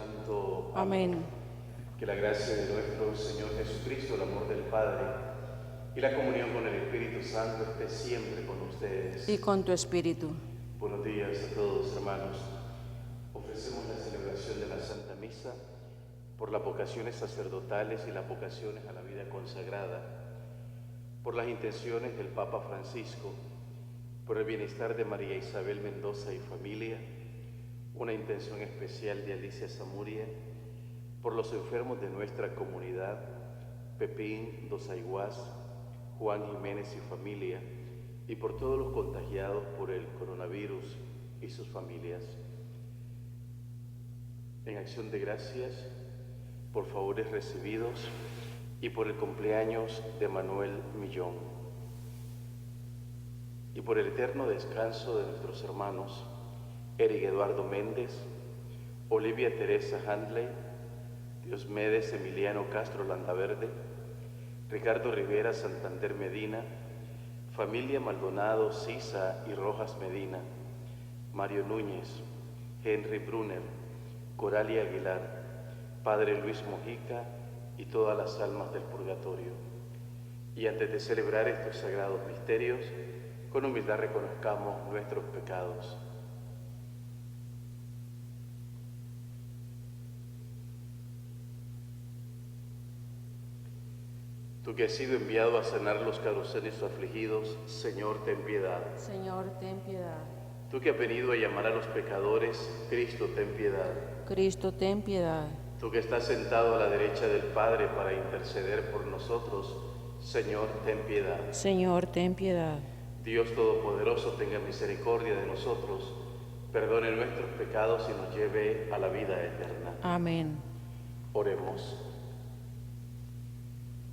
Santo. Amén. Que la gracia de nuestro Señor Jesucristo, el amor del Padre y la comunión con el Espíritu Santo esté siempre con ustedes. Y con tu espíritu. Buenos días a todos, hermanos. Ofrecemos la celebración de la Santa Misa por las vocaciones sacerdotales y las vocaciones a la vida consagrada, por las intenciones del Papa Francisco, por el bienestar de María Isabel Mendoza y familia, una intención especial de Alicia Zamuria, por los enfermos de nuestra comunidad, Pepín Dosaiguás, Juan Jiménez y familia, y por todos los contagiados por el coronavirus y sus familias. En acción de gracias, por favores recibidos y por el cumpleaños de Manuel Millón. Y por el eterno descanso de nuestros hermanos Eric Eduardo Méndez, Olivia Teresa Handley, Diosmedes Emiliano Castro Landaverde, Ricardo Rivera Santander Medina, familia Maldonado Sisa y Rojas Medina, Mario Núñez, Henry Brunner, Coralia Aguilar, Padre Luis Mojica y todas las almas del purgatorio. Y antes de celebrar estos sagrados misterios, con humildad reconozcamos nuestros pecados. Tú que has sido enviado a sanar los carocenes afligidos, Señor, ten piedad. Señor, ten piedad. Tú que has venido a llamar a los pecadores, Cristo, ten piedad. Cristo, ten piedad. Tú que estás sentado a la derecha del Padre para interceder por nosotros, Señor, ten piedad. Señor, ten piedad. Dios Todopoderoso, tenga misericordia de nosotros, perdone nuestros pecados y nos lleve a la vida eterna. Amén. Oremos.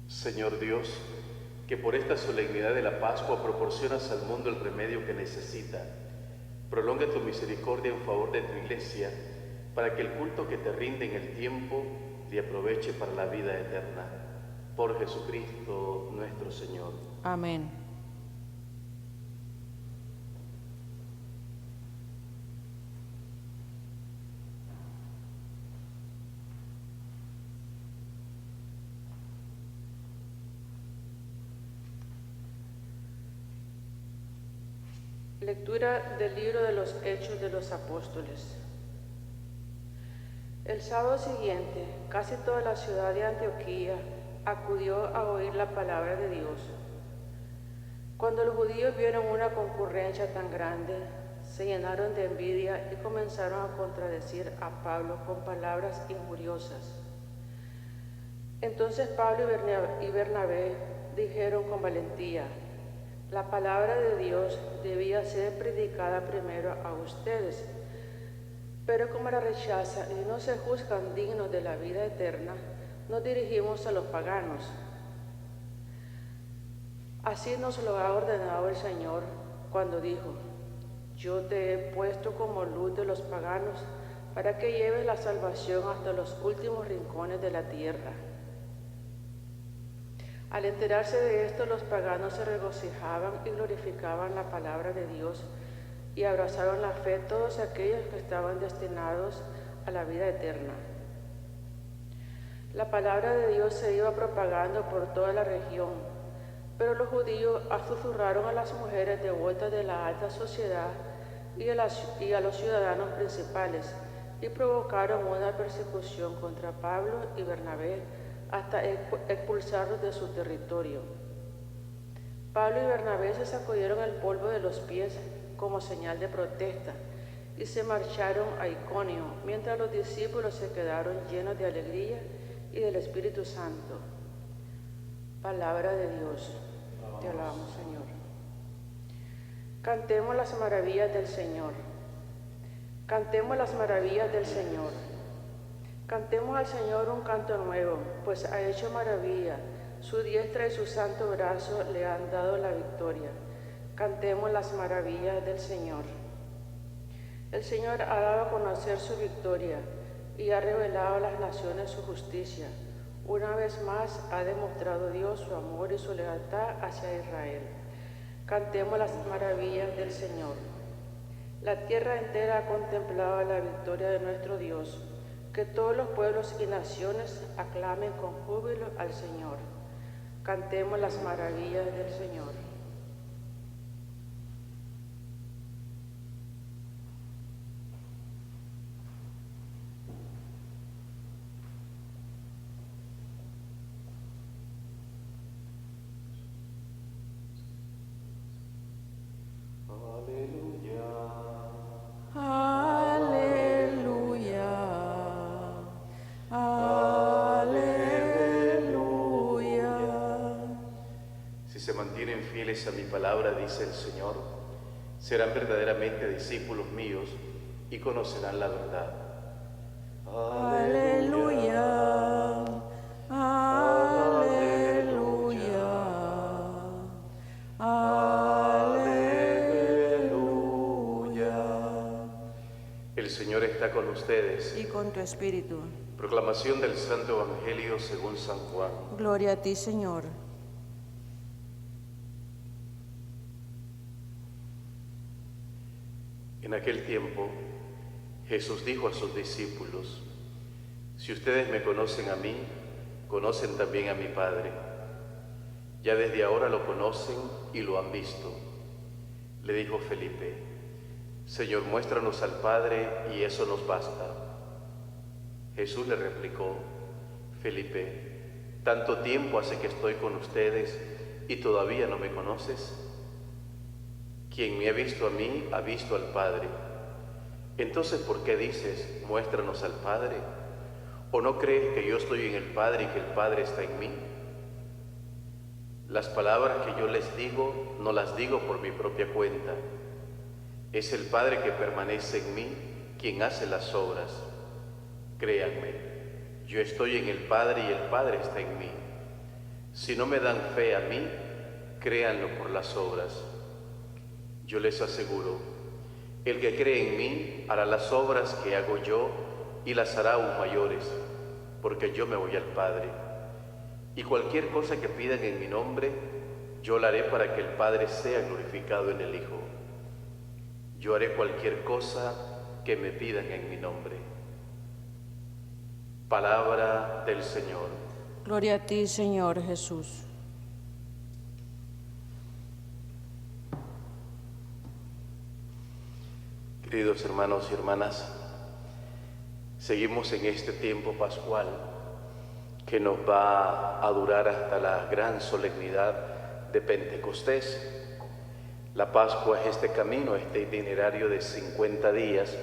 Señor Dios, que por esta solemnidad de la Pascua proporcionas al mundo el remedio que necesita, prolonga tu misericordia en favor de tu Iglesia, para que el culto que te rinde en el tiempo le aproveche para la vida eterna. Por Jesucristo nuestro Señor. Amén. Lectura del libro de los Hechos de los Apóstoles. El sábado siguiente, casi toda la ciudad de Antioquía acudió a oír la palabra de Dios. Cuando los judíos vieron una concurrencia tan grande, se llenaron de envidia y comenzaron a contradecir a Pablo con palabras injuriosas. Entonces Pablo y Bernabé dijeron con valentía: la palabra de Dios debía ser predicada primero a ustedes, pero como la rechazan y no se juzgan dignos de la vida eterna, nos dirigimos a los paganos. Así nos lo ha ordenado el Señor cuando dijo: yo te he puesto como luz de los paganos para que lleves la salvación hasta los últimos rincones de la tierra. Al enterarse de esto, los paganos se regocijaban y glorificaban la palabra de Dios y abrazaron la fe todos aquellos que estaban destinados a la vida eterna. La palabra de Dios se iba propagando por toda la región, pero los judíos susurraron a las mujeres devotas de la alta sociedad y a los ciudadanos principales y provocaron una persecución contra Pablo y Bernabé hasta expulsarlos de su territorio. Pablo y Bernabé se sacudieron el polvo de los pies como señal de protesta y se marcharon a Iconio, mientras los discípulos se quedaron llenos de alegría y del Espíritu Santo. Palabra de Dios. Te alabamos, Señor. Cantemos las maravillas del Señor. Cantemos las maravillas del Señor. Cantemos al Señor un canto nuevo, pues ha hecho maravilla. Su diestra y su santo brazo le han dado la victoria. Cantemos las maravillas del Señor. El Señor ha dado a conocer su victoria y ha revelado a las naciones su justicia. Una vez más ha demostrado Dios su amor y su lealtad hacia Israel. Cantemos las maravillas del Señor. La tierra entera ha contemplado la victoria de nuestro Dios. Que todos los pueblos y naciones aclamen con júbilo al Señor. Cantemos las maravillas del Señor. A mi palabra, dice el Señor, serán verdaderamente discípulos míos y conocerán la verdad. Aleluya, aleluya, aleluya. El Señor está con ustedes. Y con tu espíritu. Proclamación del Santo Evangelio según San Juan. Gloria a ti, Señor. En aquel tiempo, Jesús dijo a sus discípulos: si ustedes me conocen a mí, conocen también a mi Padre. Ya desde ahora lo conocen y lo han visto. Le dijo Felipe: Señor, muéstranos al Padre y eso nos basta. Jesús le replicó: Felipe, ¿tanto tiempo hace que estoy con ustedes y todavía no me conoces? Quien me ha visto a mí, ha visto al Padre. Entonces, ¿por qué dices, muéstranos al Padre? ¿O no crees que yo estoy en el Padre y que el Padre está en mí? Las palabras que yo les digo, no las digo por mi propia cuenta. Es el Padre que permanece en mí quien hace las obras. Créanme, yo estoy en el Padre y el Padre está en mí. Si no me dan fe a mí, créanlo por las obras. Yo les aseguro, el que cree en mí hará las obras que hago yo y las hará aún mayores, porque yo me voy al Padre. Y cualquier cosa que pidan en mi nombre, yo la haré para que el Padre sea glorificado en el Hijo. Yo haré cualquier cosa que me pidan en mi nombre. Palabra del Señor. Gloria a ti, Señor Jesús. Queridos hermanos y hermanas, seguimos en este tiempo pascual que nos va a durar hasta la gran solemnidad de Pentecostés. La Pascua es este camino, este itinerario de 50 días,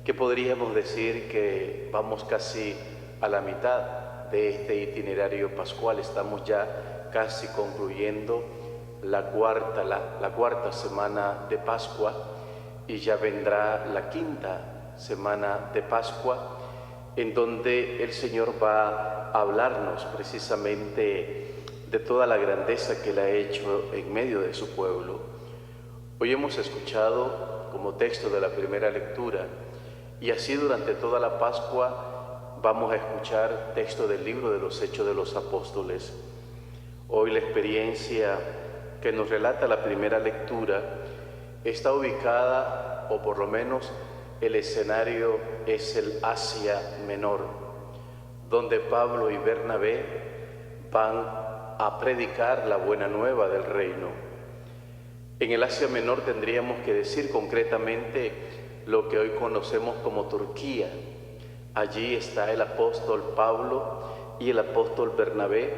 que podríamos decir que vamos casi a la mitad de este itinerario pascual. Estamos ya casi concluyendo la cuarta semana de Pascua, y ya vendrá la quinta semana de Pascua, en donde el Señor va a hablarnos precisamente de toda la grandeza que Él ha hecho en medio de su pueblo. Hoy hemos escuchado como texto de la primera lectura, y así durante toda la Pascua vamos a escuchar texto del libro de los Hechos de los Apóstoles. Hoy la experiencia que nos relata la primera lectura está ubicada, o por lo menos el escenario es el Asia Menor, donde Pablo y Bernabé van a predicar la buena nueva del reino. En el Asia Menor tendríamos que decir concretamente lo que hoy conocemos como Turquía. Allí está el apóstol Pablo y el apóstol Bernabé,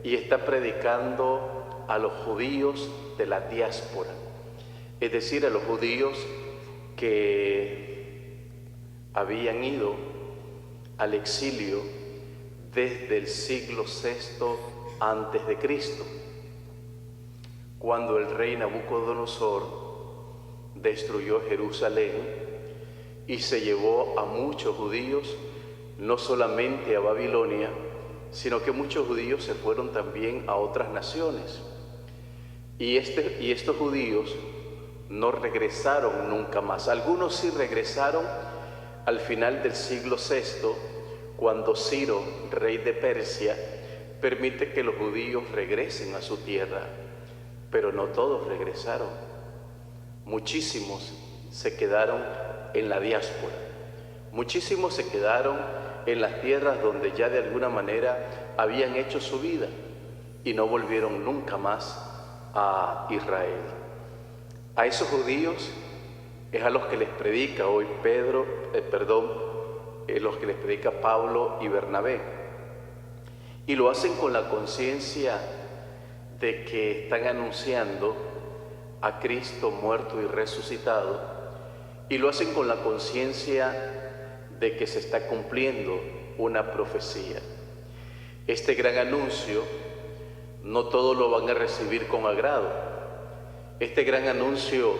y está predicando a los judíos de la diáspora, es decir, a los judíos que habían ido al exilio desde el siglo VI antes de Cristo, cuando el rey Nabucodonosor destruyó Jerusalén y se llevó a muchos judíos, no solamente a Babilonia, sino que muchos judíos se fueron también a otras naciones. Y estos judíos no regresaron nunca más. Algunos sí regresaron al final del siglo VI, cuando Ciro, rey de Persia, permite que los judíos regresen a su tierra, pero no todos regresaron. Muchísimos se quedaron en la diáspora. Muchísimos se quedaron en las tierras donde ya de alguna manera habían hecho su vida y no volvieron nunca más a Israel. A esos judíos es a los que les predica hoy los que les predica Pablo y Bernabé. Y lo hacen con la conciencia de que están anunciando a Cristo muerto y resucitado, y lo hacen con la conciencia de que se está cumpliendo una profecía. Este gran anuncio no todos lo van a recibir con agrado. Este gran anuncio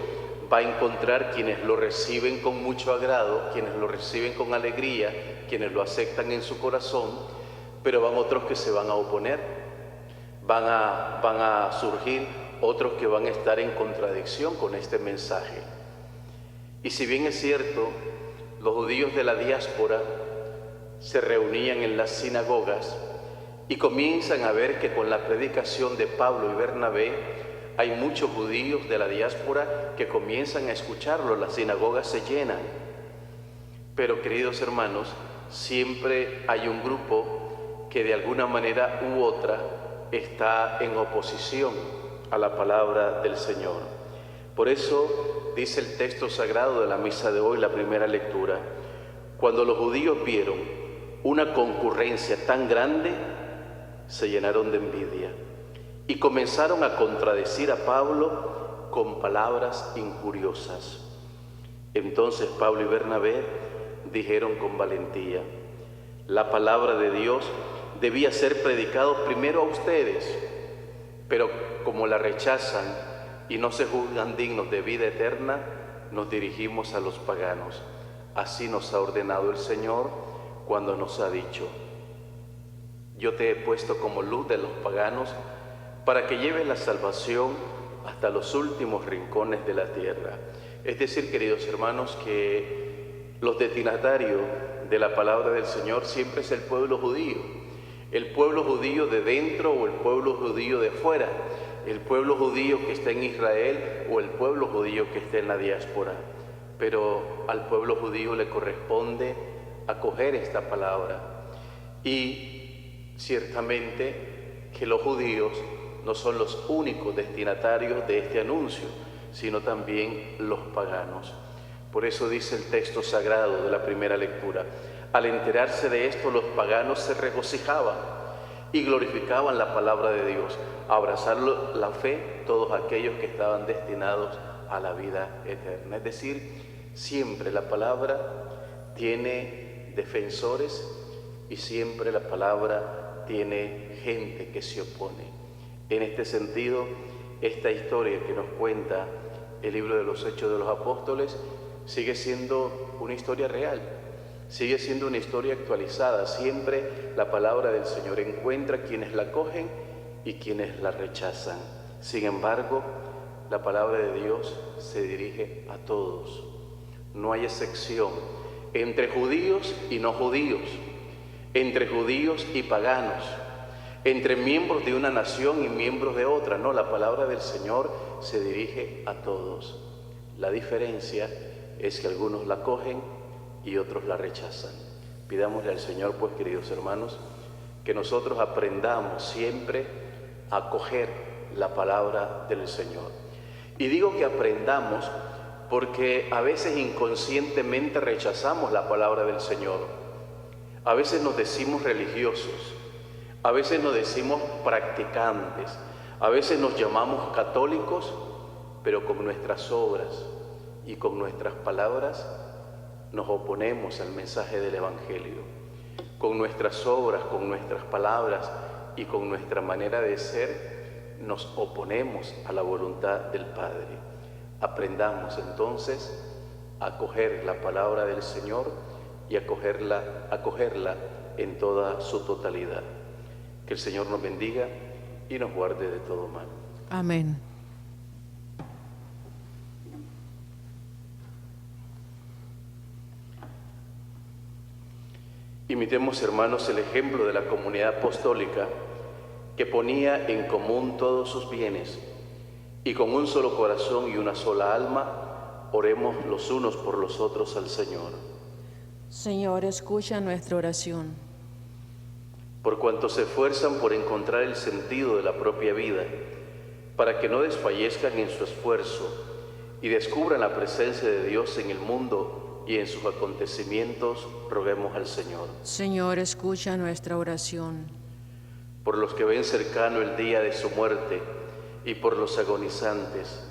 va a encontrar quienes lo reciben con mucho agrado, quienes lo reciben con alegría, quienes lo aceptan en su corazón, pero van otros que se van a oponer, van a surgir otros que van a estar en contradicción con este mensaje. Y si bien es cierto, los judíos de la diáspora se reunían en las sinagogas y comienzan a ver que con la predicación de Pablo y Bernabé hay muchos judíos de la diáspora que comienzan a escucharlo, las sinagogas se llenan. Pero, queridos hermanos, siempre hay un grupo que de alguna manera u otra está en oposición a la palabra del Señor. Por eso dice el texto sagrado de la misa de hoy, la primera lectura: cuando los judíos vieron una concurrencia tan grande, se llenaron de envidia y comenzaron a contradecir a Pablo con palabras injuriosas. Entonces Pablo y Bernabé dijeron con valentía: la palabra de Dios debía ser predicado primero a ustedes, pero como la rechazan y no se juzgan dignos de vida eterna, nos dirigimos a los paganos. Así nos ha ordenado el Señor cuando nos ha dicho: yo te he puesto como luz de los paganos para que lleves la salvación hasta los últimos rincones de la tierra. Es decir, queridos hermanos, que los destinatarios de la palabra del Señor siempre es el pueblo judío de dentro o el pueblo judío de fuera, el pueblo judío que está en Israel o el pueblo judío que está en la diáspora. Pero al pueblo judío le corresponde acoger esta palabra. Y ciertamente que los judíos no son los únicos destinatarios de este anuncio, sino también los paganos. Por eso dice el texto sagrado de la primera lectura: al enterarse de esto, los paganos se regocijaban y glorificaban la palabra de Dios. A abrazar la fe todos aquellos que estaban destinados a la vida eterna. Es decir, siempre la palabra tiene defensores y siempre la palabra tiene gente que se opone. En este sentido, esta historia que nos cuenta el libro de los Hechos de los Apóstoles sigue siendo una historia real, sigue siendo una historia actualizada. Siempre la palabra del Señor encuentra quienes la cogen y quienes la rechazan. Sin embargo, la palabra de Dios se dirige a todos. No hay excepción entre judíos y no judíos, entre judíos y paganos, entre miembros de una nación y miembros de otra. No, la palabra del Señor se dirige a todos. La diferencia es que algunos la cogen y otros la rechazan. Pidámosle al Señor, pues, queridos hermanos, que nosotros aprendamos siempre a acoger la palabra del Señor. Y digo que aprendamos porque a veces inconscientemente rechazamos la palabra del Señor. A veces nos decimos religiosos, a veces nos decimos practicantes, a veces nos llamamos católicos, pero con nuestras obras y con nuestras palabras nos oponemos al mensaje del Evangelio. Con nuestras obras, con nuestras palabras y con nuestra manera de ser, nos oponemos a la voluntad del Padre. Aprendamos entonces a acoger la palabra del Señor y acogerla en toda su totalidad. Que el Señor nos bendiga y nos guarde de todo mal. Amén. Imitemos, hermanos, el ejemplo de la comunidad apostólica que ponía en común todos sus bienes, y con un solo corazón y una sola alma oremos los unos por los otros al Señor. Señor, escucha nuestra oración. Por cuantos se esfuerzan por encontrar el sentido de la propia vida, para que no desfallezcan en su esfuerzo y descubran la presencia de Dios en el mundo y en sus acontecimientos, roguemos al Señor. Señor, escucha nuestra oración. Por los que ven cercano el día de su muerte y por los agonizantes,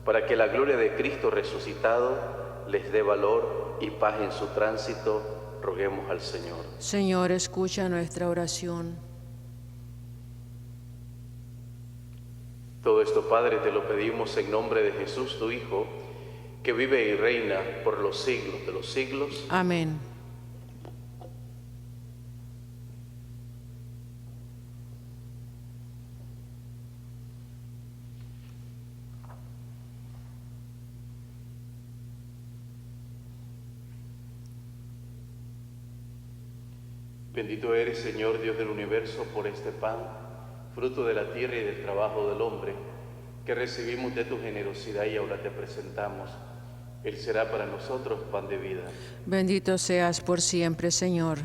para que la gloria de Cristo resucitado les dé valor y paz en su tránsito, roguemos al Señor. Señor, escucha nuestra oración. Todo esto, Padre, te lo pedimos en nombre de Jesús, tu Hijo, que vive y reina por los siglos de los siglos. Amén. Bendito eres, Señor, Dios del universo, por este pan, fruto de la tierra y del trabajo del hombre, que recibimos de tu generosidad y ahora te presentamos. Él será para nosotros pan de vida. Bendito seas por siempre, Señor.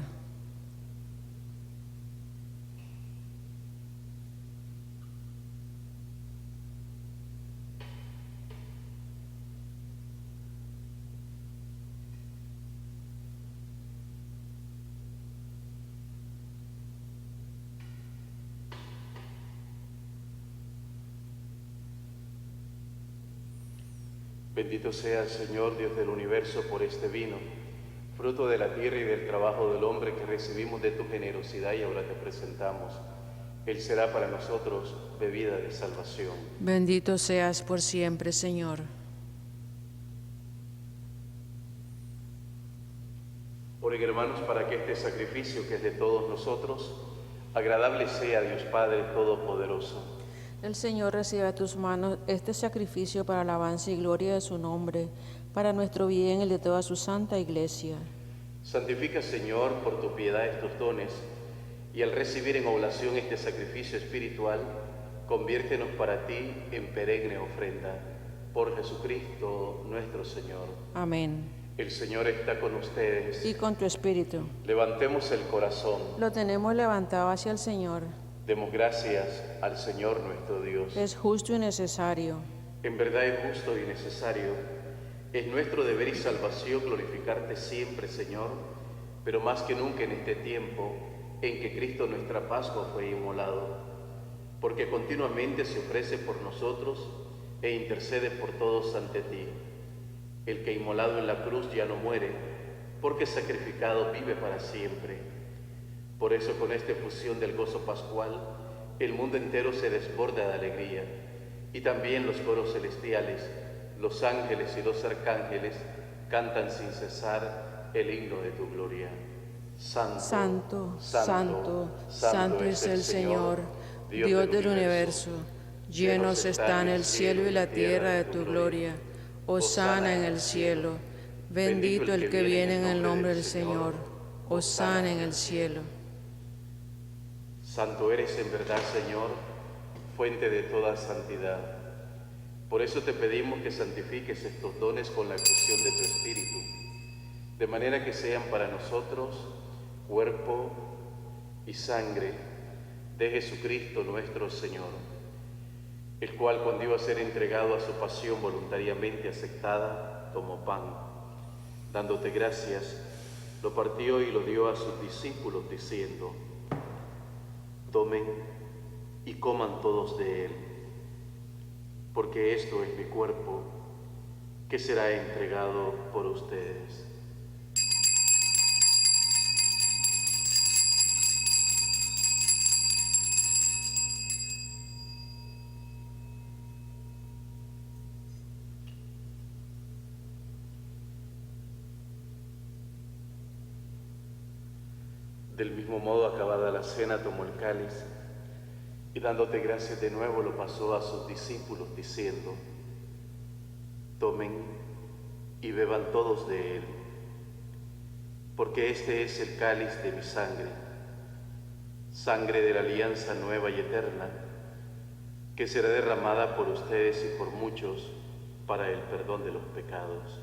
Bendito sea, Señor, Dios del universo, por este vino, fruto de la tierra y del trabajo del hombre, que recibimos de tu generosidad y ahora te presentamos. Él será para nosotros bebida de salvación. Bendito seas por siempre, Señor. Oren, hermanos, para que este sacrificio que es de todos nosotros, agradable sea a Dios Padre Todopoderoso. El Señor reciba a tus manos este sacrificio para alabanza y gloria de su nombre, para nuestro bien y el de toda su santa Iglesia. Santifica, Señor, por tu piedad estos dones, y al recibir en oblación este sacrificio espiritual, conviértenos para ti en perenne ofrenda. Por Jesucristo nuestro Señor. Amén. El Señor está con ustedes. Y con tu espíritu. Levantemos el corazón. Lo tenemos levantado hacia el Señor. Demos gracias al Señor nuestro Dios. Es justo y necesario. En verdad es justo y necesario. Es nuestro deber y salvación glorificarte siempre, Señor, pero más que nunca en este tiempo en que Cristo nuestra Pascua fue inmolado, porque continuamente se ofrece por nosotros e intercede por todos ante ti. El que inmolado en la cruz ya no muere, porque sacrificado vive para siempre. Por eso, con esta efusión del gozo pascual, el mundo entero se desborda de alegría, y también los coros celestiales, los ángeles y los arcángeles cantan sin cesar el himno de tu gloria. Santo, Santo, santo, santo es el Señor, Dios del universo. Llenos están el cielo y la tierra de tu gloria. Hosana en el cielo. Bendito el que viene en el nombre del Señor. Hosana en el cielo. Santo eres en verdad, Señor, fuente de toda santidad. Por eso te pedimos que santifiques estos dones con la efusión de tu Espíritu, de manera que sean para nosotros cuerpo y sangre de Jesucristo nuestro Señor, el cual, cuando iba a ser entregado a su pasión voluntariamente aceptada, tomó pan. Dándote gracias, lo partió y lo dio a sus discípulos, diciendo: tomen y coman todos de él, porque esto es mi cuerpo, que será entregado por ustedes. Del mismo modo, acabada la cena, tomó el cáliz y, dándote gracias de nuevo, lo pasó a sus discípulos, diciendo: tomen y beban todos de él, porque este es el cáliz de mi sangre, sangre de la alianza nueva y eterna, que será derramada por ustedes y por muchos para el perdón de los pecados.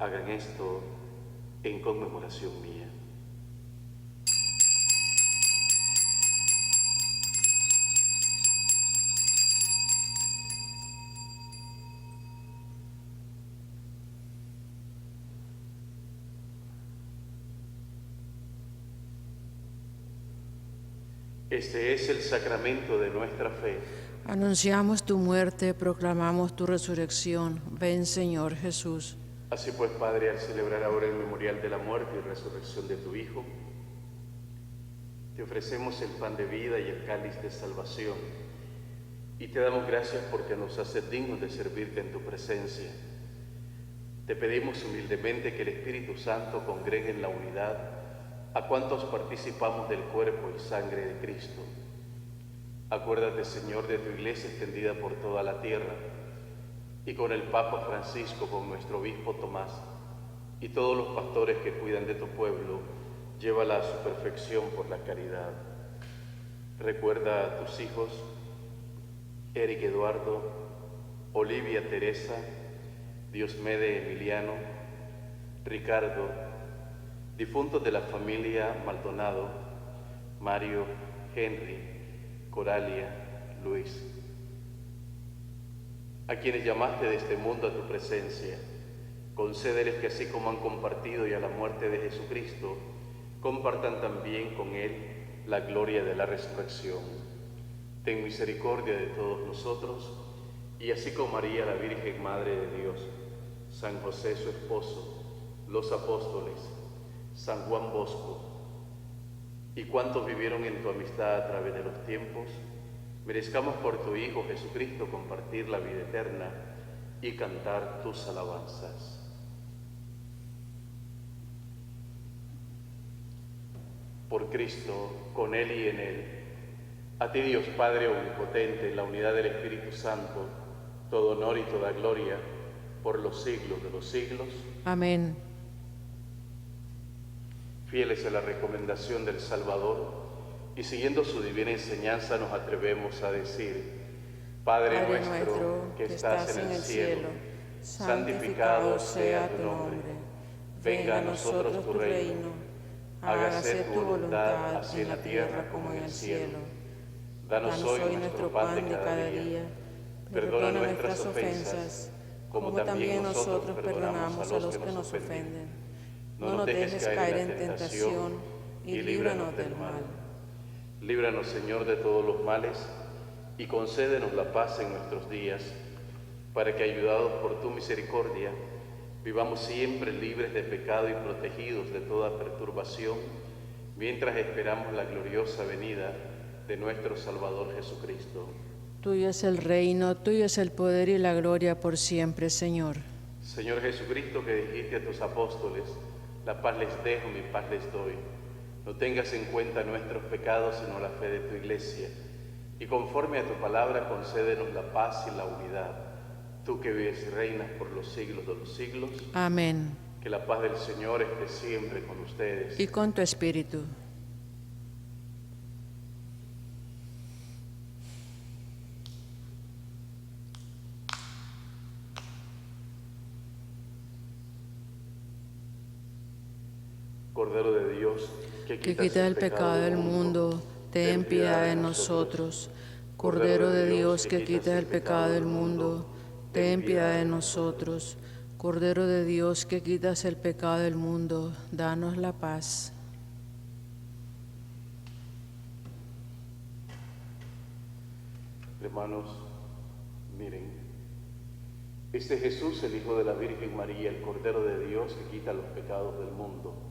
Hagan esto en conmemoración mía. Este es el sacramento de nuestra fe. Anunciamos tu muerte, proclamamos tu resurrección. Ven, Señor Jesús. Así pues, Padre, al celebrar ahora el memorial de la muerte y resurrección de tu Hijo, te ofrecemos el pan de vida y el cáliz de salvación, y te damos gracias porque nos haces dignos de servirte en tu presencia. Te pedimos humildemente que el Espíritu Santo congregue en la unidad a cuantos participamos del cuerpo y sangre de Cristo. Acuérdate, Señor, de tu iglesia extendida por toda la tierra, y con el Papa Francisco, con nuestro obispo Tomás, y todos los pastores que cuidan de tu pueblo, llévala a su perfección por la caridad. Recuerda a tus hijos, Eric Eduardo, Olivia Teresa, Diosmede Emiliano, Ricardo, difuntos de la familia Maldonado, Mario, Henry, Coralia, Luis, a quienes llamaste de este mundo a tu presencia. Concédeles que así como han compartido ya la muerte de Jesucristo, compartan también con Él la gloria de la resurrección. Ten misericordia de todos nosotros, y así como María, la Virgen Madre de Dios, San José su esposo, los apóstoles, San Juan Bosco, y cuantos vivieron en tu amistad a través de los tiempos, merezcamos por tu Hijo Jesucristo compartir la vida eterna y cantar tus alabanzas. Por Cristo, con Él y en Él, a ti Dios Padre omnipotente, en la unidad del Espíritu Santo, todo honor y toda gloria, por los siglos de los siglos. Amén. Fieles a la recomendación del Salvador y siguiendo su divina enseñanza, nos atrevemos a decir: Padre nuestro que estás en el cielo, santificado sea tu nombre. Venga a nosotros tu reino. Hágase tu voluntad, así en la tierra como en el cielo. Danos hoy nuestro pan de cada día. Perdona nuestras ofensas, como también nosotros perdonamos a los que nos ofenden. No nos dejes caer en tentación y líbranos del mal. Líbranos, Señor, de todos los males, y concédenos la paz en nuestros días, para que, ayudados por tu misericordia, vivamos siempre libres de pecado y protegidos de toda perturbación, mientras esperamos la gloriosa venida de nuestro Salvador Jesucristo. Tuyo es el reino, tuyo es el poder y la gloria por siempre, Señor. Señor Jesucristo, que dijiste a tus apóstoles: la paz les dejo, mi paz les doy. No tengas en cuenta nuestros pecados, sino la fe de tu iglesia. Y conforme a tu palabra, concédenos la paz y la unidad. Tú que vives y reinas por los siglos de los siglos. Amén. Que la paz del Señor esté siempre con ustedes. Y con tu espíritu. Cordero de Dios, que quita el pecado del mundo, ten piedad de nosotros. Cordero de Dios, que quita el pecado del mundo, ten piedad de nosotros. Cordero de Dios, que quitas el pecado del mundo, danos la paz. Hermanos, miren, este Jesús, el Hijo de la Virgen María, el Cordero de Dios que quita los pecados del mundo.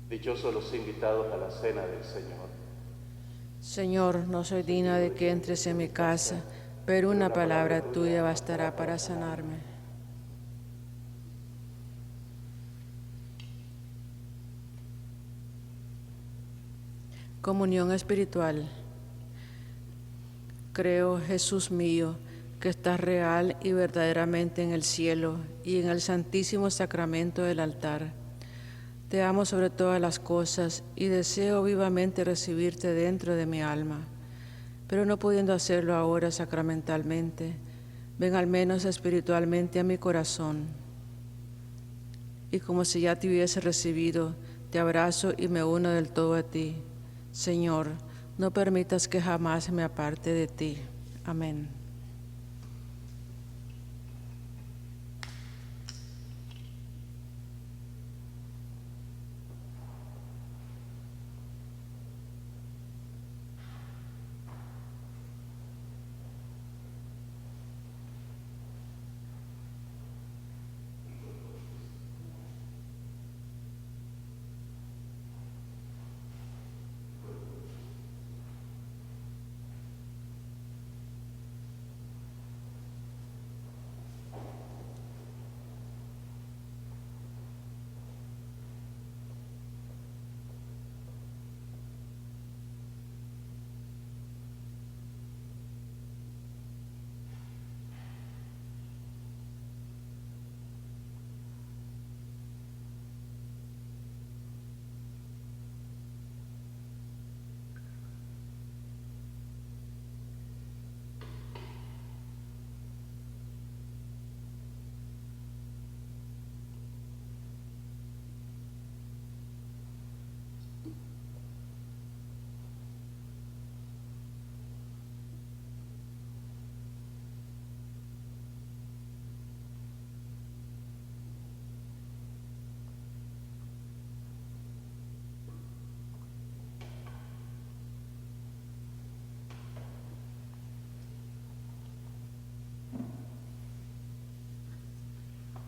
Dichosos los invitados a la cena del Señor. Señor, no soy digna de que entres en mi casa, pero una palabra tuya bastará para sanarme. Comunión espiritual. Creo, Jesús mío, que estás real y verdaderamente en el cielo y en el santísimo sacramento del altar. Te amo sobre todas las cosas y deseo vivamente recibirte dentro de mi alma, pero no pudiendo hacerlo ahora sacramentalmente, ven al menos espiritualmente a mi corazón. y como si ya te hubiese recibido, te abrazo y me uno del todo a ti. Señor, no permitas que jamás me aparte de ti. Amén.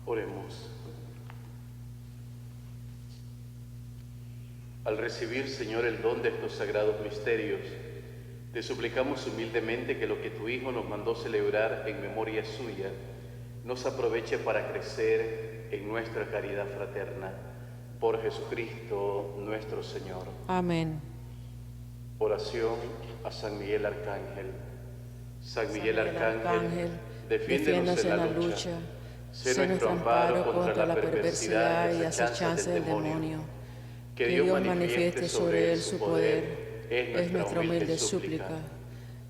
Oremos. Al recibir, Señor, el don de estos sagrados misterios, te suplicamos humildemente que lo que tu Hijo nos mandó celebrar en memoria suya nos aproveche para crecer en nuestra caridad fraterna. Por Jesucristo nuestro Señor. Amén. Oración a San Miguel Arcángel. San Miguel Arcángel, defiéndenos en la lucha. Sé nuestro amparo contra la perversidad y acechanzas del demonio. Que Dios manifieste sobre él su poder, es nuestra humilde súplica.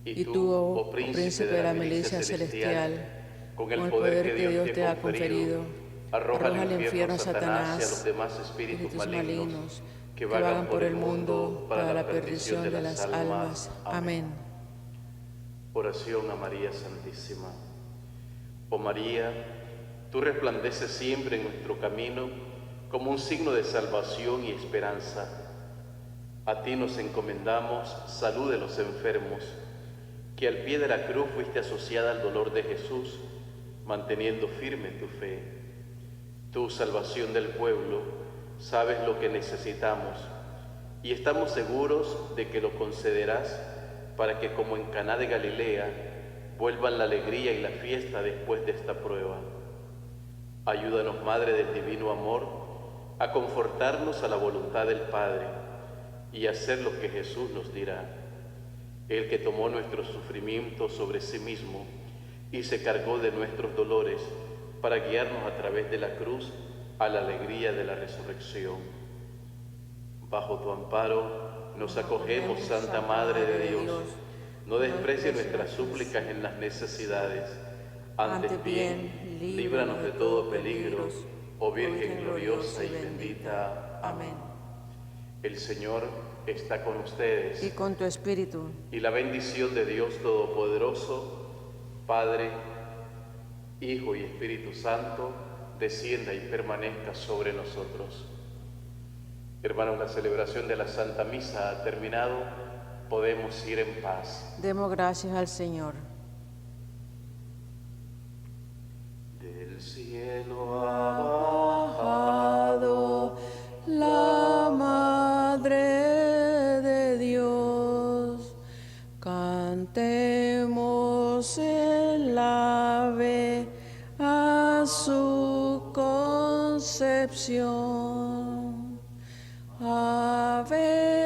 Y tú, oh príncipe de la milicia celestial, con el poder que Dios te ha conferido, arroja al infierno a Satanás y a los demás espíritus malignos que vagan por el mundo para la perdición de las almas. Amén. Oración a María Santísima. Oh María, tú resplandeces siempre en nuestro camino como un signo de salvación y esperanza. A ti nos encomendamos, salud de los enfermos, que al pie de la cruz fuiste asociada al dolor de Jesús, manteniendo firme tu fe. Tú, salvación del pueblo, sabes lo que necesitamos y estamos seguros de que lo concederás para que, como en Caná de Galilea, vuelvan la alegría y la fiesta después de esta prueba. Ayúdanos, Madre del Divino Amor, a confortarnos a la voluntad del Padre y a hacer lo que Jesús nos dirá. Él que tomó nuestros sufrimientos sobre sí mismo y se cargó de nuestros dolores para guiarnos a través de la cruz a la alegría de la resurrección. Bajo tu amparo nos acogemos, Santa Madre de Dios. No desprecies nuestras súplicas en las necesidades. Antes bien, líbranos de todo peligro, oh Virgen gloriosa y bendita. Amén. El Señor está con ustedes. Y con tu espíritu. Y la bendición de Dios Todopoderoso, Padre, Hijo y Espíritu Santo, descienda y permanezca sobre nosotros. Hermanos, la celebración de la Santa Misa ha terminado. Podemos ir en paz. Demos gracias al Señor. Del cielo ha bajado la Madre de Dios. Cantemos el ave a su concepción. Ave